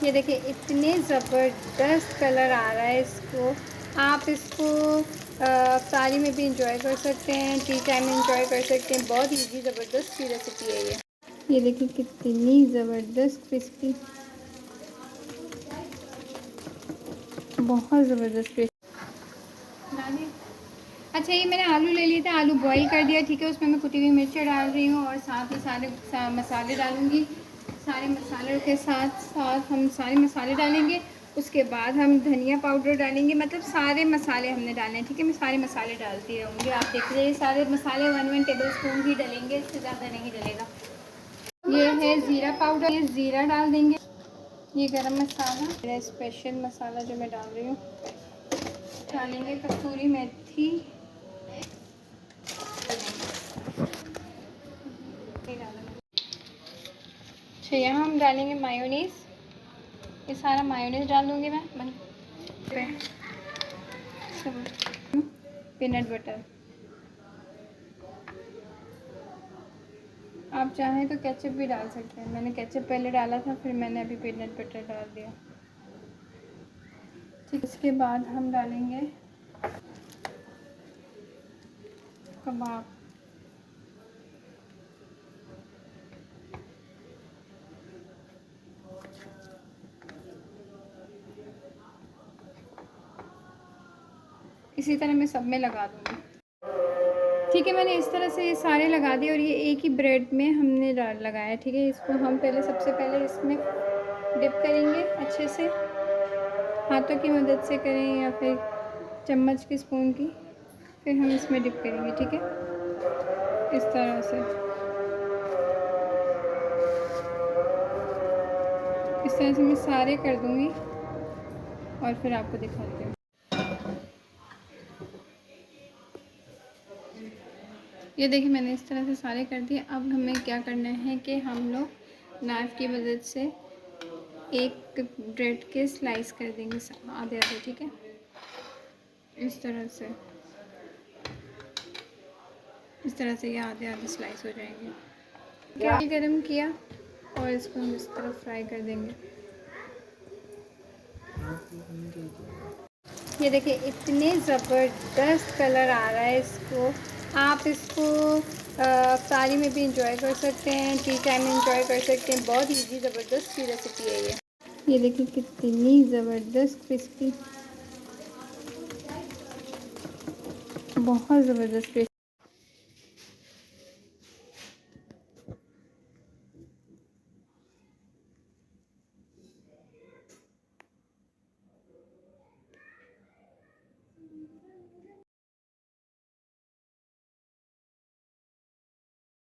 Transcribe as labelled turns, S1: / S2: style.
S1: ये देखिए इतने ज़बरदस्त कलर आ रहा है इसको। आप इसको अफ्तारी में भी इंजॉय कर सकते हैं, टी टाइम में इंजॉय कर सकते हैं। बहुत इजी ज़बरदस्त सी रेसिपी है ये देखिए कितनी ज़बरदस्त क्रिस्पी, बहुत ज़बरदस्त क्रिस्पी। अच्छा, ये मैंने आलू ले लिए थे, आलू बॉईल कर दिया, ठीक है। उसमें मैं कुटी हुई मिर्च डाल रही हूँ और साथ ही सारे मसाले डालूँगी। सारे मसालों के साथ साथ हम सारे मसाले डालेंगे। उसके बाद हम धनिया पाउडर डालेंगे, मतलब सारे मसाले हमने डालने हैं, ठीक है। मैं सारे मसाले डालती रहूँगी, आप देख लीजिए। सारे मसाले 1 टेबल स्पून ही डलेंगे, इससे ज़्यादा नहीं डलेगा। ये है ज़ीरा पाउडर, ये ज़ीरा डाल देंगे। ये गरम मसाला, मेरा स्पेशल मसाला जो मैं डाल रही हूँ, डालेंगे कसूरी मेथी। अच्छा, यहाँ हम डालेंगे मायोनीज़। ये सारा मायोनीज़ डाल दूँगी मैं पीनट बटर। आप चाहें तो केचप भी डाल सकते हैं, मैंने केचप पहले डाला था, फिर मैंने अभी पीनट बटर डाल दिया, ठीक। इसके बाद हम डालेंगे कबाब। इसी तरह मैं सब में लगा दूँगी, ठीक है। मैंने इस तरह से ये सारे लगा दिए और ये एक ही ब्रेड में हमने लगाया, ठीक है। इसको हम सबसे पहले इसमें डिप करेंगे अच्छे से, हाथों की मदद से करें या फिर चम्मच की, स्पून की। फिर हम इसमें डिप करेंगे, ठीक है, इस तरह से। इस तरह से मैं सारे कर दूँगी और फिर आपको दिखाती हूँ। ये देखिए मैंने इस तरह से सारे कर दिए। अब हमें क्या करना है कि हम लोग नाइफ़ की मदद से एक ब्रेड के स्लाइस कर देंगे आधे आधे, ठीक है, इस तरह से। इस तरह से ये आधे आधे स्लाइस हो जाएंगे। तेल गरम किया और इसको हम इस तरह फ्राई कर देंगे। ये देखिए इतने ज़बरदस्त कलर आ रहा है इसको। आप इसको अफ्तारी में भी इंजॉय कर सकते हैं, टी टाइम में इंजॉय कर सकते हैं। बहुत इजी ज़बरदस्त सी रेसिपी है ये देखिए कितनी ज़बरदस्त क्रिस्पी, बहुत ज़बरदस्त क्रिस्पी।